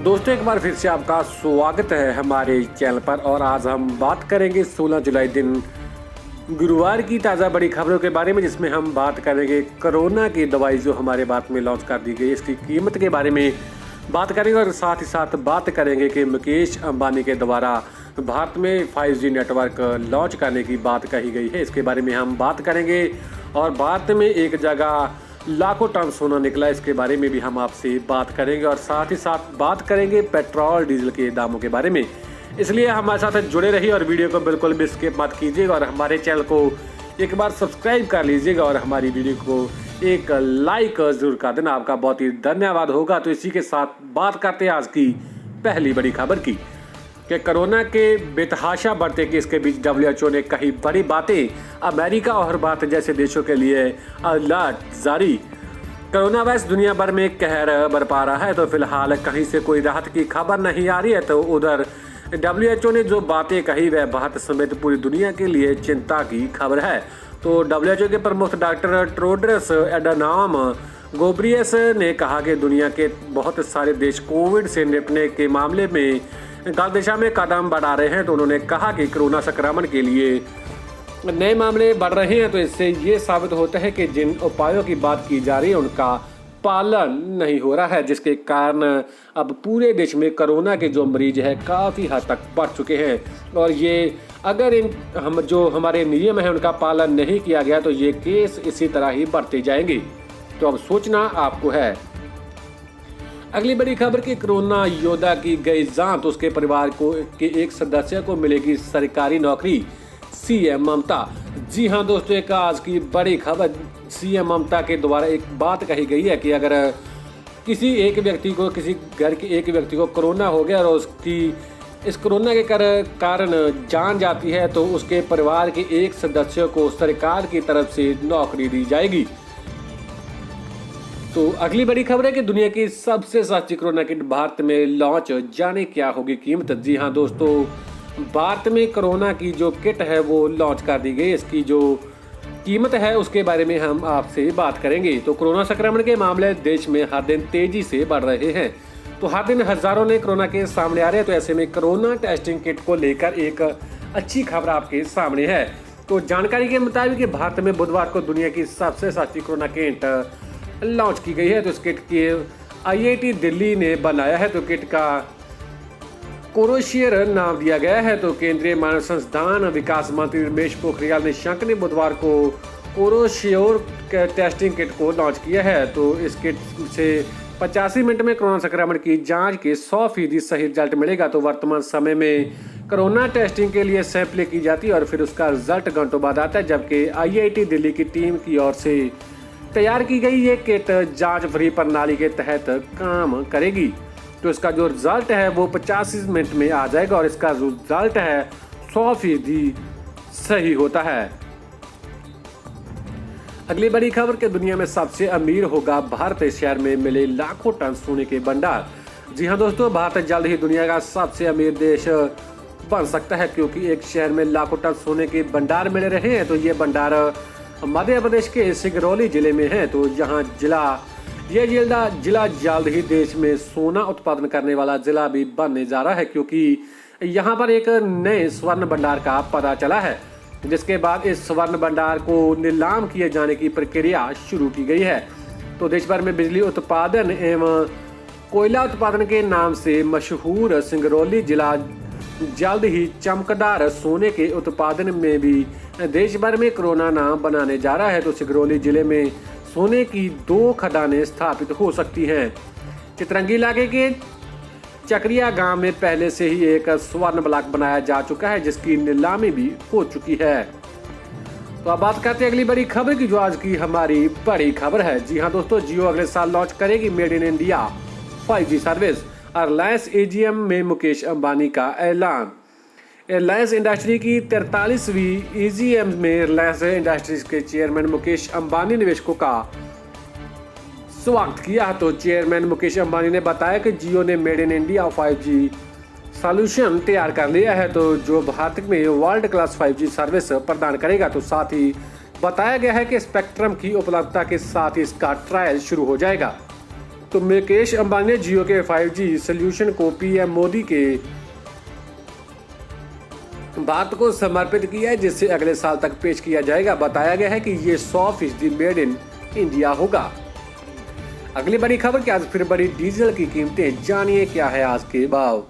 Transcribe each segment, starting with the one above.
दोस्तों एक बार फिर से आपका स्वागत है हमारे चैनल पर। और आज हम बात करेंगे 16 जुलाई दिन गुरुवार की ताज़ा बड़ी खबरों के बारे में, जिसमें हम बात करेंगे कोरोना की दवाई जो हमारे भारत में लॉन्च कर दी गई, इसकी कीमत के बारे में बात करेंगे। और साथ ही साथ बात करेंगे कि मुकेश अंबानी के द्वारा भारत में 5G नेटवर्क लॉन्च करने की बात कही गई है, इसके बारे में हम बात करेंगे। और भारत में एक जगह लाखों टन सोना निकला, इसके बारे में भी हम आपसे बात करेंगे। और साथ ही साथ बात करेंगे पेट्रोल डीजल के दामों के बारे में। इसलिए हमारे साथ जुड़े रहिए और वीडियो को बिल्कुल भी स्किप मत कीजिएगा और हमारे चैनल को एक बार सब्सक्राइब कर लीजिएगा और हमारी वीडियो को एक लाइक जरूर कर देना, आपका बहुत ही धन्यवाद होगा। तो इसी के साथ बात करते हैं आज की पहली बड़ी खबर की कि कोरोना के बेतहाशा बढ़ते केस के बीच WHO ने कही बड़ी बातें, अमेरिका और भारत जैसे देशों के लिए अलर्ट जारी। कोरोना वायरस दुनिया भर में कहर बरपा रहा है, तो फिलहाल कहीं से कोई राहत की खबर नहीं आ रही है। तो उधर WHO ने जो बातें कही वह भारत समेत पूरी दुनिया के लिए चिंता की खबर है। तो WHO के प्रमुख डॉक्टर टेड्रोस एडहानोम घेब्रेयेसस ने कहा कि दुनिया के बहुत सारे देश कोविड से निपटने के मामले में गलत दिशा में कदम बढ़ा रहे हैं। तो उन्होंने कहा कि कोरोना संक्रमण के लिए नए मामले बढ़ रहे हैं, तो इससे ये साबित होता है कि जिन उपायों की बात की जा रही है उनका पालन नहीं हो रहा है, जिसके कारण अब पूरे देश में कोरोना के जो मरीज है काफ़ी हद तक बढ़ चुके हैं। और ये अगर जो हमारे नियम है उनका पालन नहीं किया गया तो ये केस इसी तरह ही बढ़ते जाएंगे। तो अब सोचना आपको है। अगली बड़ी खबर की कोरोना योद्धा की गई जान, तो उसके परिवार को के एक सदस्य को मिलेगी सरकारी नौकरी, CM ममता। जी हाँ दोस्तों, एक आज की बड़ी खबर, CM ममता के द्वारा एक बात कही गई है कि अगर किसी एक व्यक्ति को, किसी घर के एक व्यक्ति को कोरोना हो गया और उसकी इस कोरोना के कारण जान जाती है, तो उसके परिवार के एक सदस्य को सरकार की तरफ से नौकरी दी जाएगी। तो अगली बड़ी खबर है कि दुनिया की सबसे सस्ती कोरोना किट भारत में लॉन्च, जाने क्या होगी कीमत। जी हाँ दोस्तों, भारत में कोरोना की जो किट है वो लॉन्च कर दी गई, इसकी जो कीमत है उसके बारे में हम आपसे बात करेंगे। तो कोरोना संक्रमण के मामले देश में हर दिन तेजी से बढ़ रहे हैं, तो हर दिन हजारों ने कोरोना के सामने आ रहे हैं। तो ऐसे में कोरोना टेस्टिंग किट को लेकर एक अच्छी खबर आपके सामने है। तो जानकारी के मुताबिक भारत में बुधवार को दुनिया की सबसे सस्ती कोरोना किट लॉन्च की गई है। तो इस किट के IIT दिल्ली ने बनाया है, तो किट का कोरोशियर नाम दिया गया है। तो केंद्रीय मानव संसाधन विकास मंत्री रमेश पोखरियाल निशंक ने बुधवार को कोरोशियर टेस्टिंग किट को लॉन्च किया है। तो इस किट से 85 मिनट में कोरोना संक्रमण की जांच के 100% सही रिजल्ट मिलेगा। तो वर्तमान समय में कोरोना टेस्टिंग के लिए सैंपलिंग की जाती है और फिर उसका रिजल्ट घंटों बाद आता है, जबकि IIT दिल्ली की टीम की ओर से तैयार की गई ये किट जांच फ्री प्रणाली के तहत काम करेगी। तो इसका जो रिजल्ट है वो 85 मिनट में आ जाएगा और इसका जो रिजल्ट है 100% सही होता है। अगली बड़ी खबर के दुनिया में सबसे अमीर होगा भारत, शहर में मिले लाखों टन सोने के भंडार। जी हाँ दोस्तों, भारत जल्द ही दुनिया का सबसे अमीर देश बन सकता है, क्योंकि एक शहर में लाखों टन सोने के भंडार मिल रहे हैं। तो ये भंडार मध्य प्रदेश के सिंगरौली जिले में है। तो यहाँ जिला जल्द ही देश में सोना उत्पादन करने वाला जिला भी बनने जा रहा है, क्योंकि यहाँ पर एक नए स्वर्ण भंडार का पता चला है, जिसके बाद इस स्वर्ण भंडार को नीलाम किए जाने की प्रक्रिया शुरू की गई है। तो देश भर में बिजली उत्पादन एवं कोयला उत्पादन के नाम से मशहूर सिंगरौली जिला जल्द ही चमकदार सोने के उत्पादन में भी देश भर में कोरोना नाम बनाने जा रहा है। तो सिंगरौली जिले में सोने की 2 खदानें स्थापित हो सकती हैं। चितरंगी इलाके के चकरिया गांव में पहले से ही एक स्वर्ण ब्लॉक बनाया जा चुका है, जिसकी नीलामी भी हो चुकी है। तो अब बात करते हैं अगली बड़ी खबर की, जो आज की हमारी बड़ी खबर है। जी हाँ दोस्तों, जियो अगले साल लॉन्च करेगी made in India 5G service. Reliance AGM में मुकेश अंबानी का ऐलान। रिलायंस इंडस्ट्री की 43वीं AGM में रिलायंस इंडस्ट्रीज के चेयरमैन मुकेश अंबानी निवेशकों का स्वागत किया। तो चेयरमैन मुकेश अंबानी ने बताया कि जियो ने made in India 5G solution तैयार कर लिया है, तो जो भारत में वर्ल्ड क्लास 5G सर्विस प्रदान करेगा। तो साथ ही बताया गया है कि स्पेक्ट्रम की उपलब्धता के साथ ही इसका ट्रायल शुरू हो जाएगा। तो मुकेश अंबानी ने जियो के 5G सॉल्यूशन को पीएम मोदी के बात को समर्पित किया है, जिससे अगले साल तक पेश किया जाएगा। बताया गया है कि ये 100% मेड इन इंडिया होगा। अगली बड़ी खबर कि आज फिर बढ़ी डीजल की कीमतें, जानिए क्या है आज के भाव।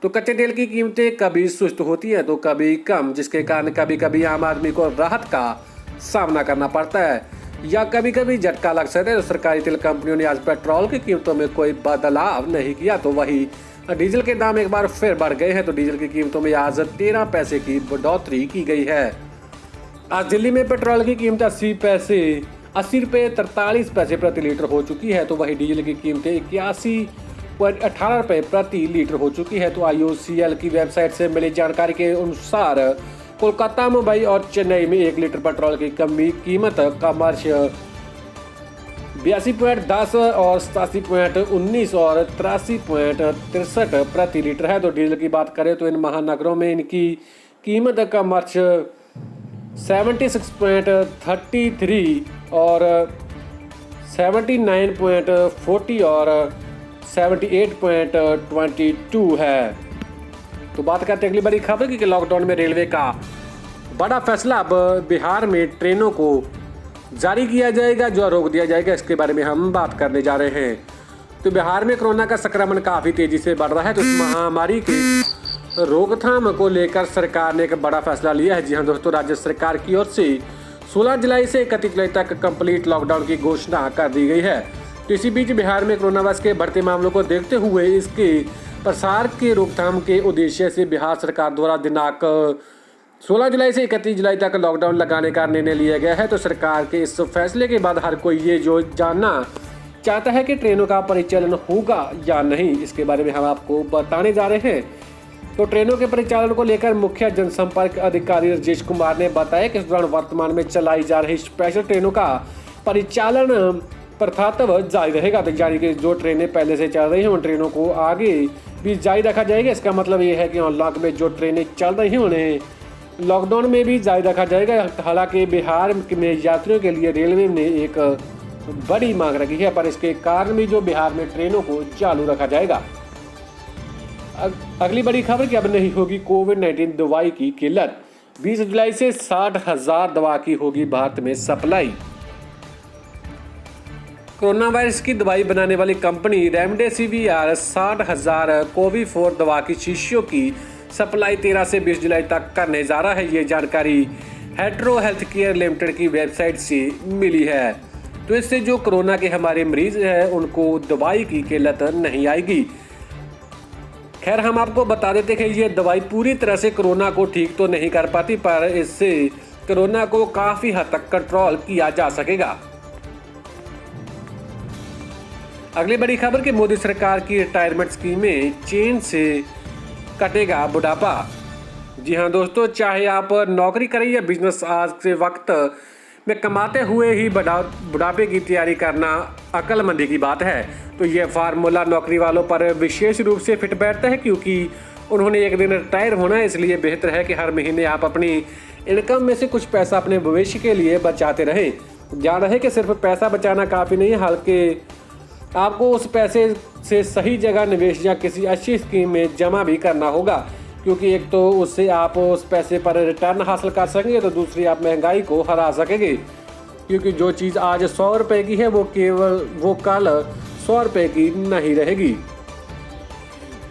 तो कच्चे तेल की कीमतें कभी सुस्त होती हैं तो कभी कम, जिसके कारण कभी कभी आम आदमी को राहत का सामना करना पड़ता है या कभी कभी झटका लग सकता है। तो सरकारी तेल कंपनियों ने आज पेट्रोल की कीमतों में कोई बदलाव नहीं किया, तो वही डीजल के दाम एक बार फिर बढ़ गए हैं। तो डीजल की कीमतों में आज 13 पैसे की बढ़ोतरी की गई है। आज दिल्ली में पेट्रोल की कीमत 80 रुपये 43 पैसे प्रति लीटर हो चुकी है। तो वही डीजल की कीमतें 81.18 रुपये प्रति लीटर हो चुकी है। तो IOCL की वेबसाइट से मिली जानकारी के अनुसार कोलकाता, मुंबई और चेन्नई में 1 लीटर पेट्रोल की कीमत कमर्शियल 82.10 और 87.19 और 83.63 प्रति लीटर है। तो डीजल की बात करें तो इन महानगरों में इनकी कीमत कमर्शियल 76.33 और 79.40 और 78.22 है। तो बात करते हैं अगली बड़ी खबर की लॉकडाउन में रेलवे का बड़ा फैसला। अब बिहार में ट्रेनों को जारी किया जाएगा जो रोक दिया जाएगा, इसके बारे में हम बात करने जा रहे हैं। तो बिहार में कोरोना का संक्रमण काफ़ी तेजी से बढ़ रहा है। तो इस महामारी की रोकथाम को लेकर सरकार ने एक बड़ा फैसला लिया है। जी हाँ दोस्तों, राज्य सरकार की ओर से 16 जुलाई से 31 जुलाई तक कंप्लीट लॉकडाउन की घोषणा कर दी गई है। तो इसी बीच बिहार में कोरोना वायरस के बढ़ते मामलों को देखते हुए इसके प्रसार के रोकथाम के उद्देश्य से बिहार सरकार द्वारा दिनांक 16 जुलाई से 31 जुलाई तक लॉकडाउन लगाने का निर्णय लिया गया है। तो सरकार के इस फैसले के बाद हर कोई ये जो जानना चाहता है कि ट्रेनों का परिचालन होगा या नहीं, इसके बारे में हम आपको बताने जा रहे हैं। तो ट्रेनों के परिचालन को लेकर मुख्य जनसंपर्क अधिकारी राजेश कुमार ने बताया कि इस दौरान वर्तमान में चलाई जा रही स्पेशल ट्रेनों का परिचालन प्रथातः जारी रहेगा। तो यानी कि जो ट्रेनें पहले से चल रही हैं उन ट्रेनों को आगे भी जारी रखा जाएगा। इसका मतलब ये है कि अनलॉक में जो ट्रेनें चल रही हैं उन्हें लॉकडाउन में भी जारी रखा जाएगा। हालांकि बिहार में यात्रियों के लिए रेलवे ने एक बड़ी मांग रखी है, पर इसके कारण भी जो बिहार में ट्रेनों को चालू रखा जाएगा। अगली बड़ी खबर कि अब नहीं होगी कोविड-19 दवाई की किल्लत। 20 जुलाई से 60,000 दवा की होगी भारत में सप्लाई। कोरोना वायरस की दवाई बनाने वाली कंपनी रेमडेसिविर 60,000 कोविफोर दवा की शीशियों की सप्लाई 13 से 20 जुलाई तक करने जा रहा है। ये जानकारी हेट्रो हेल्थ केयर लिमिटेड की वेबसाइट से मिली है। तो इससे जो कोरोना के हमारे मरीज हैं उनको दवाई की किल्लत नहीं आएगी। खैर, हम आपको बता देते कि ये दवाई पूरी तरह से कोरोना को ठीक तो नहीं कर पाती, पर इससे कोरोना को काफ़ी हद तक कंट्रोल किया जा सकेगा। अगली बड़ी खबर कि मोदी सरकार की रिटायरमेंट स्कीम में चेन से कटेगा बुढ़ापा। जी हाँ दोस्तों, चाहे आप नौकरी करें या बिजनेस, आज के वक्त में कमाते हुए ही बुढ़ापे की तैयारी करना अक्लमंदी की बात है। तो यह फार्मूला नौकरी वालों पर विशेष रूप से फिट बैठता है, क्योंकि उन्होंने एक दिन रिटायर होना है। इसलिए बेहतर है कि हर महीने आप अपनी इनकम में से कुछ पैसा अपने भविष्य के लिए बचाते रहें। ध्यान रहे कि सिर्फ पैसा बचाना काफ़ी नहीं है, बल्कि आपको उस पैसे से सही जगह निवेश या किसी अच्छी स्कीम में जमा भी करना होगा, क्योंकि एक तो उससे आप उस पैसे पर रिटर्न हासिल कर सकेंगे, तो दूसरी आप महंगाई को हरा सकेंगे। क्योंकि जो चीज़ आज 100 रुपये की है वो कल 100 रुपये की नहीं रहेगी।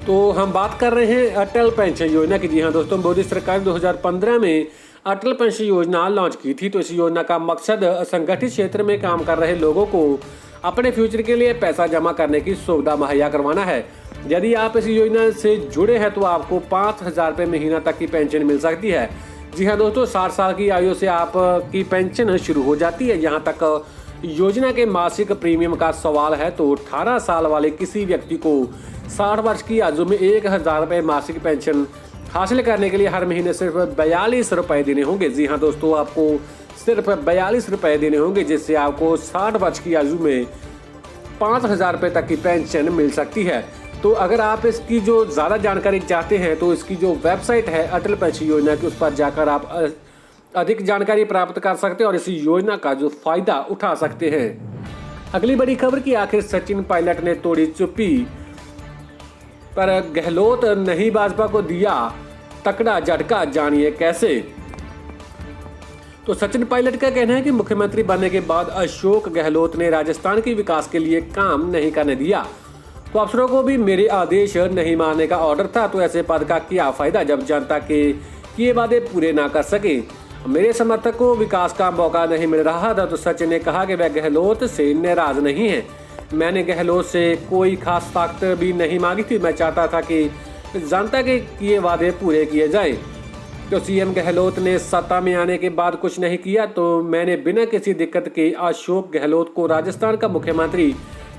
तो हम बात कर रहे हैं अटल पेंशन योजना की। जी हाँ दोस्तों, मोदी सरकार 2015 में अटल पेंशन योजना लॉन्च की थी। तो इस योजना का मकसद असंगठित क्षेत्र में काम कर रहे लोगों को अपने फ्यूचर के लिए पैसा जमा करने की सुविधा मुहैया करवाना है। यदि आप इस योजना से जुड़े हैं तो आपको 5,000 रुपये महीना तक की पेंशन मिल सकती है। जी हाँ दोस्तों, 60 साल की आयु से आपकी पेंशन शुरू हो जाती है। यहाँ तक योजना के मासिक प्रीमियम का सवाल है तो 18 साल वाले किसी व्यक्ति को 60 वर्ष की आयु में 1,000 रुपये मासिक पेंशन हासिल करने के लिए हर महीने सिर्फ 42 रुपये देने होंगे। जी हाँ दोस्तों, आपको सिर्फ 42 रुपये देने होंगे, जिससे आपको 60 वर्ष की आयु में 5,000 रुपये तक की पेंशन मिल सकती है। तो अगर आप इसकी जो ज़्यादा जानकारी चाहते हैं तो इसकी जो वेबसाइट है अटल पेंशन योजना की, उस पर जाकर आप अधिक जानकारी प्राप्त कर सकते हैं और इस योजना का जो फ़ायदा उठा सकते हैं। अगली बड़ी खबर की आखिर सचिन पायलट ने तोड़ी चुप्पी, पर गहलोत नहीं भाजपा को दिया तकड़ा झटका, जानिए कैसे। तो सचिन पायलट का कहना है कि मुख्यमंत्री बनने के बाद अशोक गहलोत ने राजस्थान के विकास के लिए काम नहीं करने दिया, तो अफसरों को भी मेरे आदेश नहीं मानने का ऑर्डर था, तो ऐसे पद का क्या फायदा जब जनता के किए वादे पूरे ना कर सके। मेरे समर्थक को विकास का मौका नहीं मिल रहा था। तो सचिन ने कहा कि वह गहलोत से नाराज नहीं है, मैंने गहलोत से कोई खास ताकत भी नहीं मांगी थी, मैं चाहता था कि जनता के किए वादे पूरे किए जाएं। तो सीएम गहलोत ने सत्ता में आने के बाद कुछ नहीं किया, तो मैंने बिना किसी दिक्कत के अशोक गहलोत को राजस्थान का मुख्यमंत्री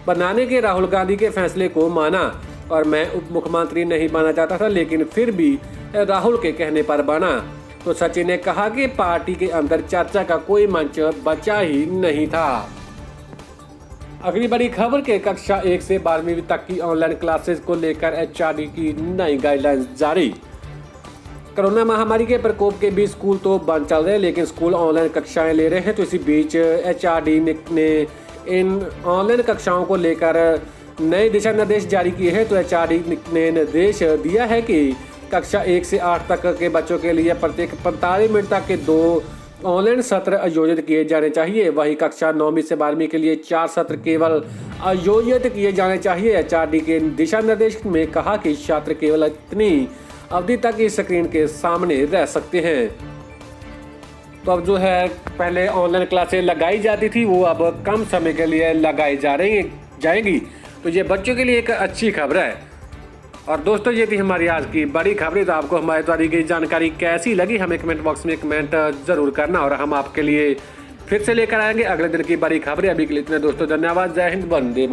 बनाने के राहुल गांधी के फैसले को माना, और मैं उप मुख्यमंत्री नहीं बनना चाहता था, लेकिन फिर भी राहुल के कहने पर बना। तो सचिन ने कहा कि पार्टी के अंदर चर्चा का कोई मंच बचा ही नहीं था। अगली बड़ी खबर के कक्षा 1 से 12वीं तक की ऑनलाइन क्लासेस को लेकर एचआरडी की नई गाइडलाइंस जारी। कोरोना महामारी के प्रकोप के बीच स्कूल तो बंद चल रहे हैं, लेकिन स्कूल ऑनलाइन कक्षाएं ले रहे हैं। तो इसी बीच एचआरडी ने इन ऑनलाइन कक्षाओं को लेकर नए दिशा निर्देश जारी किए हैं। तो एचआरडी ने निर्देश दिया है कि कक्षा 1 से 8 तक के बच्चों के लिए प्रत्येक 45 मिनट तक के 2 ऑनलाइन सत्र आयोजित किए जाने चाहिए। वहीं कक्षा 9वीं से 12वीं के लिए 4 सत्र केवल आयोजित किए जाने चाहिए। एचआरडी के दिशा निर्देश में कहा कि छात्र केवल इतनी अवधि तक इस स्क्रीन के सामने रह सकते हैं। तो अब जो है पहले ऑनलाइन क्लासेस लगाई जाती थी, वो अब कम समय के लिए लगाई जाएंगी। तो ये बच्चों के लिए एक अच्छी खबर है। और दोस्तों, ये थी हमारी आज की बड़ी खबरें। तो आपको हमारे द्वारा दी गई जानकारी कैसी लगी, हमें कमेंट बॉक्स में कमेंट जरूर करना, और हम आपके लिए फिर से लेकर आएंगे अगले दिन की बड़ी खबरें। अभी के लिए इतने दोस्तों, धन्यवाद। जय हिंद, वंदे मातरम।